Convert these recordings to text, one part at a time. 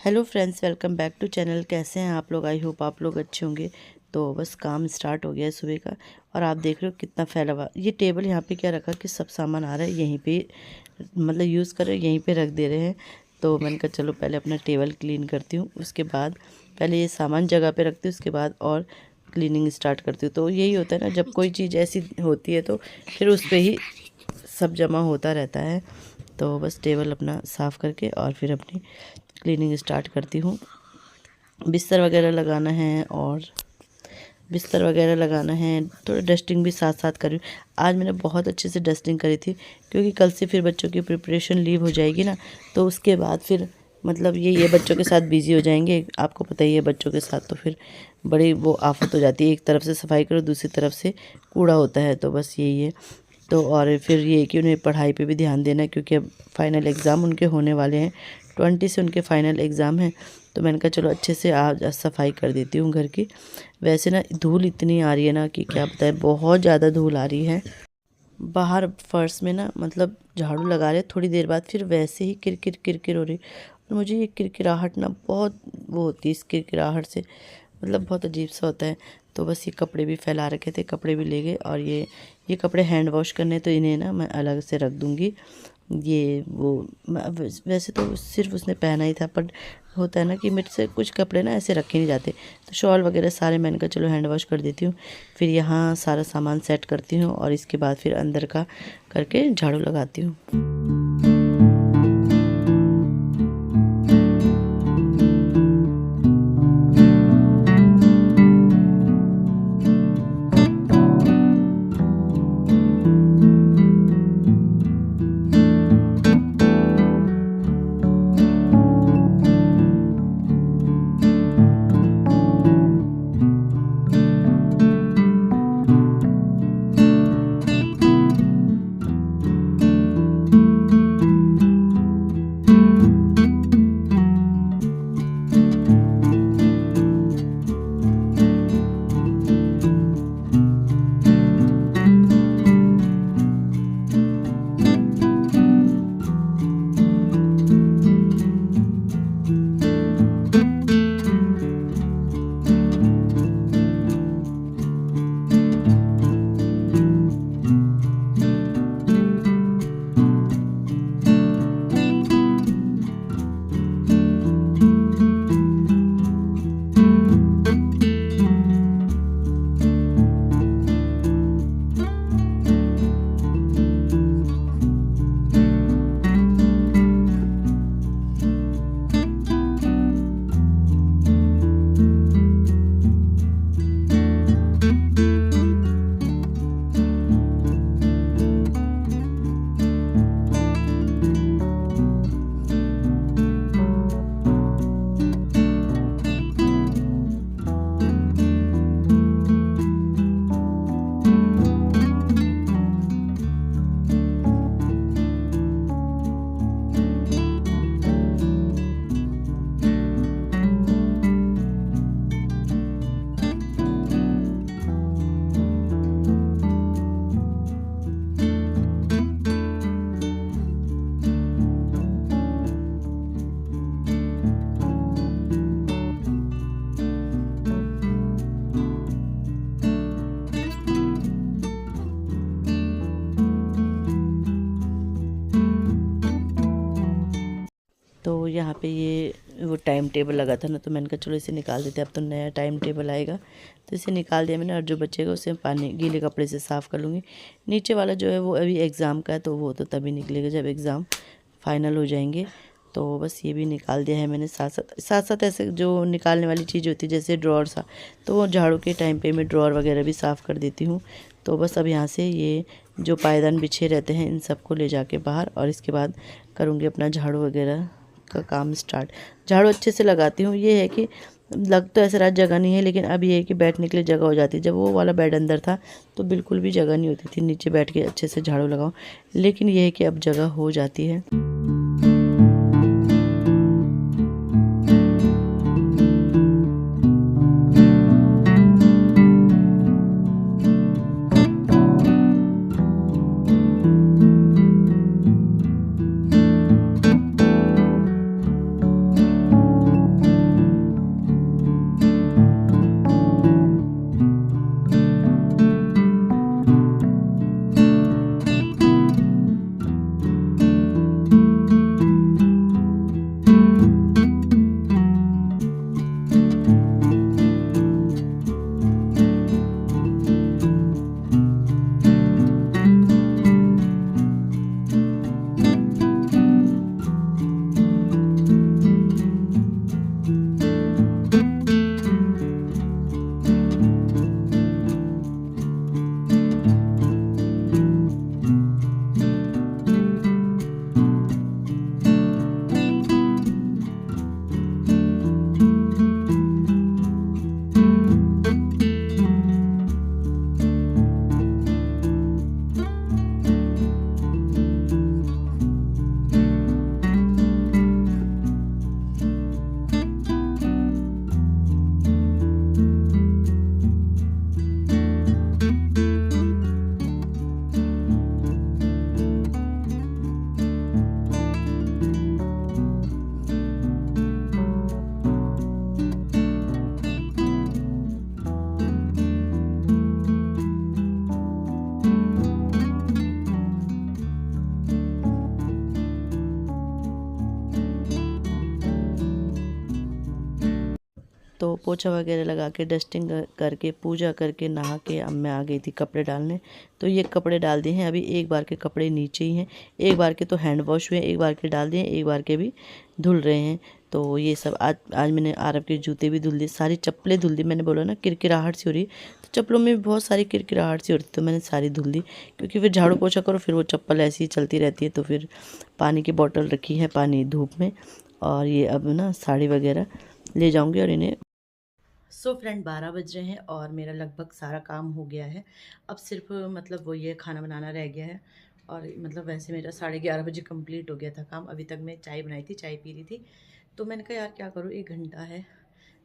Hello friends, welcome back to channel. कैसे हैं आप लोग? आई होप आप लोग अच्छे होंगे। तो बस काम स्टार्ट हो गया है सुबह का, और आप देख रहे हो कितना फैला हुआ। ये टेबल यहाँ पे क्या रखा कि सब सामान आ रहा है यहीं पे, मतलब यूज़ कर रहे यहीं पे रख दे रहे हैं। तो मैंने कहा चलो पहले अपना टेबल क्लीन करती हूँ, उसके बाद पहले ये सामान जगह पे रखती हूँ, उसके बाद और क्लीनिंग स्टार्ट करती हूँ। तो यही होता है ना, जब कोई चीज़ ऐसी होती है तो फिर उस पर ही सब जमा होता रहता है। तो बस टेबल अपना साफ़ करके और फिर अपनी क्लीनिंग स्टार्ट करती हूँ। बिस्तर वगैरह लगाना है, और बिस्तर वगैरह लगाना है, थोड़ा डस्टिंग भी साथ साथ करी। आज मैंने बहुत अच्छे से डस्टिंग करी थी, क्योंकि कल से फिर बच्चों की प्रिपरेशन लीव हो जाएगी ना, तो उसके बाद फिर मतलब ये बच्चों के साथ बिज़ी हो जाएंगे। आपको पता ही है, बच्चों के साथ तो फिर बड़ी वो आफत हो जाती है। एक तरफ से सफाई करो, दूसरी तरफ से कूड़ा होता है, तो बस यही है। तो और फिर ये कि उन्हें पढ़ाई पे भी ध्यान देना है, क्योंकि अब फाइनल एग्ज़ाम उनके होने वाले हैं। 20 से उनके फाइनल एग्ज़ाम हैं। तो मैंने कहा चलो अच्छे से आज सफाई कर देती हूँ घर की। वैसे ना धूल इतनी आ रही है ना कि क्या बताएं, बहुत ज़्यादा धूल आ रही है बाहर फर्श में ना। मतलब झाड़ू लगा रहे थोड़ी देर बाद फिर वैसे ही किरकिर किरकिर हो रही। और मुझे ये किरकिराहट ना बहुत वो होती है, इस किरकिराहट से मतलब बहुत अजीब सा होता है। तो बस ये कपड़े भी फैला रखे थे, कपड़े भी ले गए। और ये कपड़े हैंड वॉश करने, तो इन्हें ना मैं अलग से रख दूँगी। ये वो वैसे तो सिर्फ उसने पहना ही था, पर होता है ना कि मेरे से कुछ कपड़े ना ऐसे रखे नहीं जाते। तो शॉल वगैरह सारे मैंने कहा चलो हैंड वॉश कर देती हूँ। फिर यहाँ सारा सामान सेट करती हूँ, और इसके बाद फिर अंदर का करके झाड़ू लगाती हूँ। तो यहाँ पे ये वो टाइम टेबल लगा था ना, तो मैंने कहा चलो इसे निकाल देते हैं। अब तो नया टाइम टेबल आएगा, तो इसे निकाल दिया मैंने। और जो बचेगा उसे पानी गीले कपड़े से साफ़ कर लूँगी। नीचे वाला जो है वो अभी एग्ज़ाम का है, तो वो तो तभी निकलेगा जब एग्ज़ाम फाइनल हो जाएंगे। तो बस ये भी निकाल दिया है मैंने। साथ साथ ऐसे जो निकालने वाली चीज़ होती है जैसे ड्रॉर सा, तो वो झाड़ू के टाइम पे मैं ड्रॉर वगैरह भी साफ़ कर देती हूँ। तो बस अब यहाँ से ये जो पायदान बिछे रहते हैं इन सबको ले जाके बाहर, और इसके बाद करूँगी अपना झाड़ू वगैरह का काम स्टार्ट। झाड़ू अच्छे से लगाती हूँ। ये है कि लग तो ऐसे रात जगह नहीं है, लेकिन अब ये है कि बैठने के लिए जगह हो जाती है। जब वो वाला बेड अंदर था तो बिल्कुल भी जगह नहीं होती थी नीचे बैठ के अच्छे से झाड़ू लगाओ, लेकिन ये है कि अब जगह हो जाती है। तो पोछा वगैरह लगा के डस्टिंग करके पूजा करके नहा के अब मैं आ गई थी कपड़े डालने। तो ये कपड़े डाल दिए हैं, अभी एक बार के कपड़े नीचे ही हैं, एक बार के तो हैंड वॉश हुए, एक बार के डाल दिए, एक बार के भी धुल रहे हैं। तो ये सब आज मैंने आरब के जूते भी धुल दिए, सारी चप्पलें धुल दी। मैंने बोला ना किरकिराहट सी हो रही, तो चप्पलों में भी बहुत सारी किरकिराहट सी हो रही, तो मैंने सारी धुल दी, क्योंकि फिर झाड़ू पोछा करो फिर वो चप्पल ऐसी ही चलती रहती है। तो फिर पानी की बोतल रखी है, पानी धूप में, और ये अब ना साड़ी वगैरह ले जाऊंगी और इन्हें। सो फ्रेंड 12 बज रहे हैं और मेरा लगभग सारा काम हो गया है। अब सिर्फ मतलब वो ये खाना बनाना रह गया है, और मतलब वैसे मेरा 11:30 बजे कंप्लीट हो गया था काम। अभी तक मैं चाय बनाई थी, चाय पी रही थी, तो मैंने कहा यार क्या करूँ, 1 घंटा है,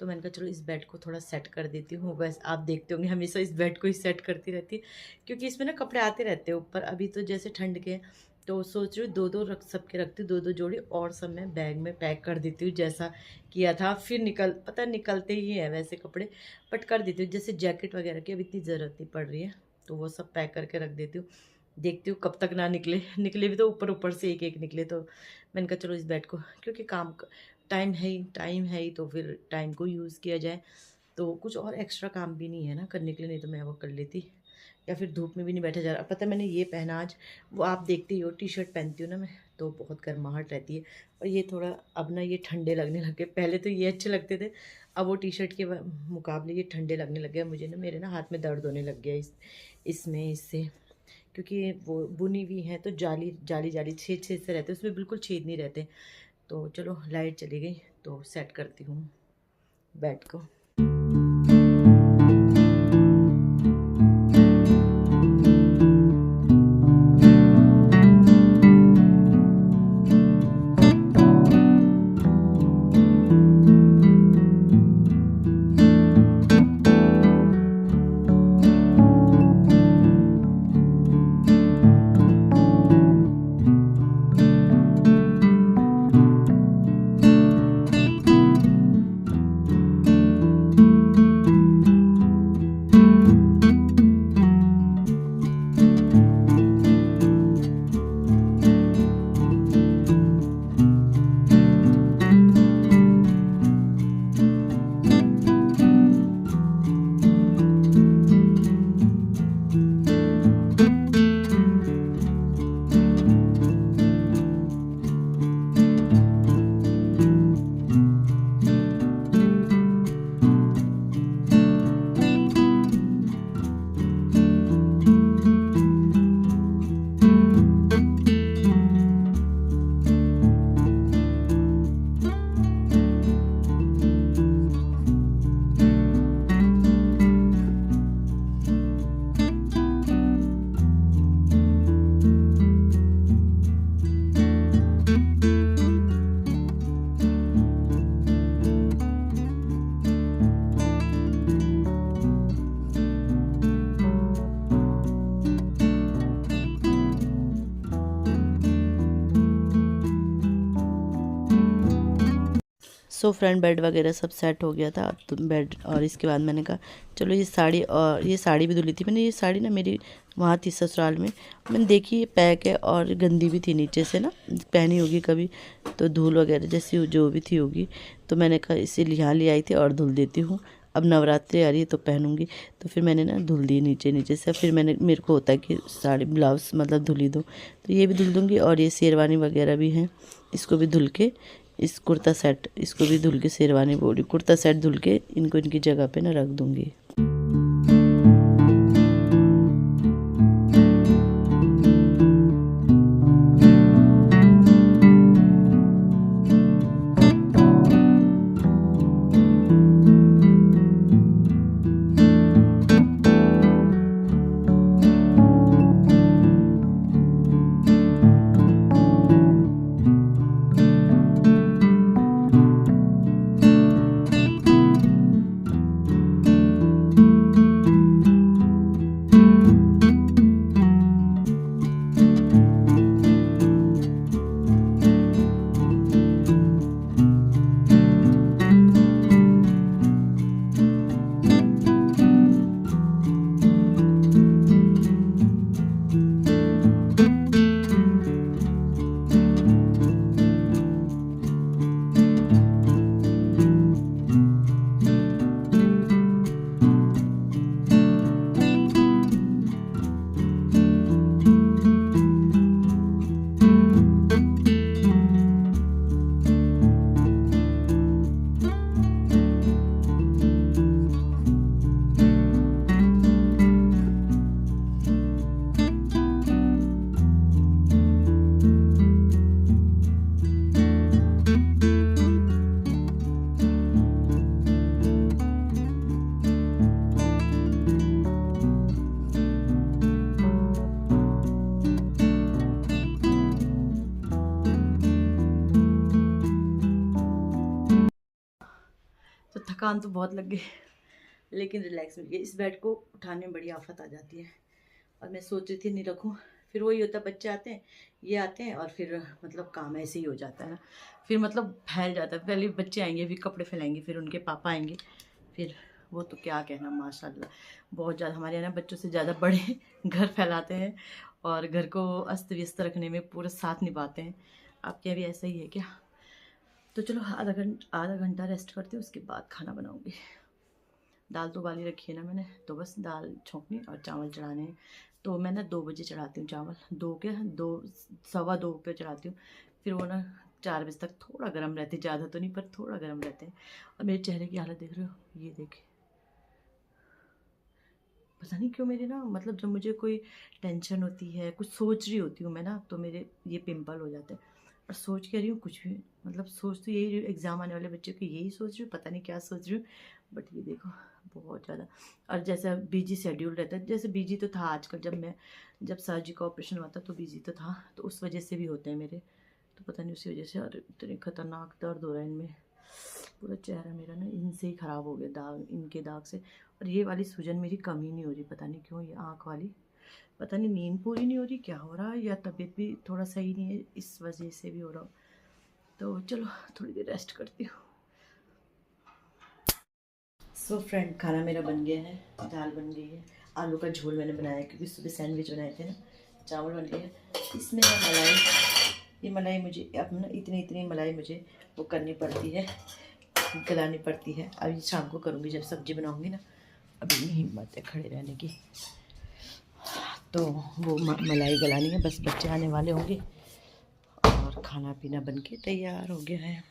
तो मैंने कहा चलो इस बेड को थोड़ा सेट कर देती हूँ। बस आप देखते होंगे हमेशा इस बेड को ही सेट करती रहती है, क्योंकि इसमें ना कपड़े आते रहते हैं ऊपर। अभी तो जैसे ठंड के, तो सोच रही हूँ दो दो रख सबके रखती हूँ, दो दो जोड़ी, और सब मैं बैग में पैक कर देती हूँ जैसा किया था। फिर पता निकलते ही है वैसे कपड़े, बट कर देती हूँ। जैसे जैकेट वगैरह की अभी इतनी ज़रूरत नहीं पड़ रही है, तो वो सब पैक करके रख देती हूँ। देखती हूँ कब तक ना निकले भी तो ऊपर ऊपर से एक एक निकले। तो मैंने कहा चलो इस बेड को, क्योंकि टाइम है ही, तो फिर टाइम को यूज़ किया जाए। तो कुछ और एक्स्ट्रा काम भी नहीं है ना करने के लिए, नहीं तो मैं वो कर लेती, या फिर धूप में भी नहीं बैठा जा रहा। पता है मैंने ये पहना आज, वो आप देखते ही हो, टी शर्ट पहनती हूँ ना मैं, तो बहुत गर्माहट रहती है, और ये थोड़ा अब ना ये ठंडे लगने लगे। पहले तो ये अच्छे लगते थे, अब वो टी शर्ट के मुकाबले ये ठंडे लगने लग गए मुझे ना। मेरे ना हाथ में दर्द होने लग गया इससे, क्योंकि वो बुनी हुई है, तो जाली जाली जाली छेद छेद से रहते, उसमें बिल्कुल छेद नहीं रहते। तो चलो लाइट चली गई, तो सेट करती हूँ बेड को। सो फ्रेंड बेड वगैरह सब सेट हो गया था, अब तो बेड, और इसके बाद मैंने कहा चलो ये साड़ी, और ये साड़ी भी धुली थी मैंने। ये साड़ी ना मेरी वहाँ थी ससुराल में, मैंने देखी ये पैक है और गंदी भी थी नीचे से ना, पहनी होगी कभी तो धूल वगैरह जैसी जो भी थी होगी, तो मैंने कहा इसे यहाँ ले आई थी और धुल देती हूँ। अब नवरात्रि आ रही है तो पहनूंगी, तो फिर मैंने ना धुल दी नीचे से। फिर मेरे को होता है कि साड़ी ब्लाउज मतलब धुली दो, तो ये भी धुल दूँगी। और ये शेरवानी वगैरह भी हैं, इसको भी धुल के, इस कुर्ता सेट इसको भी धुल के, शेरवानी बोली कुर्ता सेट धुल के इनको इनकी जगह पे ना रख दूँगी। तो थकान तो बहुत लग गई, लेकिन रिलैक्स मिल गई। इस बेड को उठाने में बड़ी आफत आ जाती है, और मैं सोच रही थी नहीं रखूँ, फिर वही होता है, बच्चे आते हैं, ये आते हैं, और फिर मतलब काम ऐसे ही हो जाता है ना, फिर मतलब फैल जाता है। पहले बच्चे आएंगे, फिर कपड़े फैलाएंगे, फिर उनके पापा आएंगे, फिर वो तो क्या कहना, माशाल्लाह बहुत ज़्यादा हमारे यहाँ ना बच्चों से ज़्यादा बड़े घर फैलाते हैं और घर को अस्त व्यस्त रखने में पूरा साथ निभाते हैं। आपके यहाँ भी ऐसा ही है क्या? तो चलो आधा घंटा रेस्ट करते हैं, उसके बाद खाना बनाऊँगी। दाल तो उबाली रखी है ना मैंने, तो बस दाल छोंकनी और चावल चढ़ाने हैं। तो मैं ना 2 बजे चढ़ाती हूँ चावल, 2 सवा 2 पे चढ़ाती हूँ। फिर वो ना 4 बजे तक थोड़ा गर्म रहते, ज़्यादा तो नहीं पर थोड़ा गर्म रहते हैं। और मेरे चेहरे की हालत देख रहे हो, ये देखे, पता नहीं क्यों मेरे ना, मतलब जब मुझे कोई टेंशन होती है, कुछ सोच रही होती हूँ मैं ना, तो मेरे ये पिंपल हो जाते हैं। और सोच के रही हूँ कुछ भी, मतलब सोच तो यही रही हूँ, एग्ज़ाम आने वाले बच्चों की यही सोच रही हूँ, पता नहीं क्या सोच रही हूँ, बट ये देखो बहुत ज़्यादा। और जैसा बिजी शेड्यूल रहता है, जैसे बिजी तो था आजकल, जब सर जी का ऑपरेशन हुआ था तो बिजी तो था, तो उस वजह से भी होते हैं मेरे, तो पता नहीं उसी वजह से। और इतने खतरनाक दर्द हो रहा है इनमें, पूरा चेहरा मेरा ना इनसे ही ख़राब हो गया, दाग, इनके दाग से। और ये वाली सूजन मेरी कम ही नहीं हो रही, पता नहीं क्यों, ये आँख वाली, पता नहीं नींद पूरी नहीं हो रही, क्या हो रहा है, या तबीयत भी थोड़ा सही नहीं है, इस वजह से भी हो रहा हो। तो चलो थोड़ी देर रेस्ट करती हूँ। सो फ्रेंड, खाना मेरा बन गया है, दाल बन गई है, आलू का झोल मैंने बनाया क्योंकि सुबह सैंडविच बनाए थे ना, चावल बन गए। इसमें है मलाई, ये मलाई मुझे अब ना इतनी इतनी मलाई मुझे वो करनी पड़ती है, गलानी पड़ती है। अभी शाम को करूँगी जब सब्ज़ी बनाऊँगी ना, अभी नहीं हिम्मत है खड़े रहने की, तो वो मलाई गलानी है। बस बच्चे आने वाले होंगे और खाना पीना बन के तैयार हो गया है।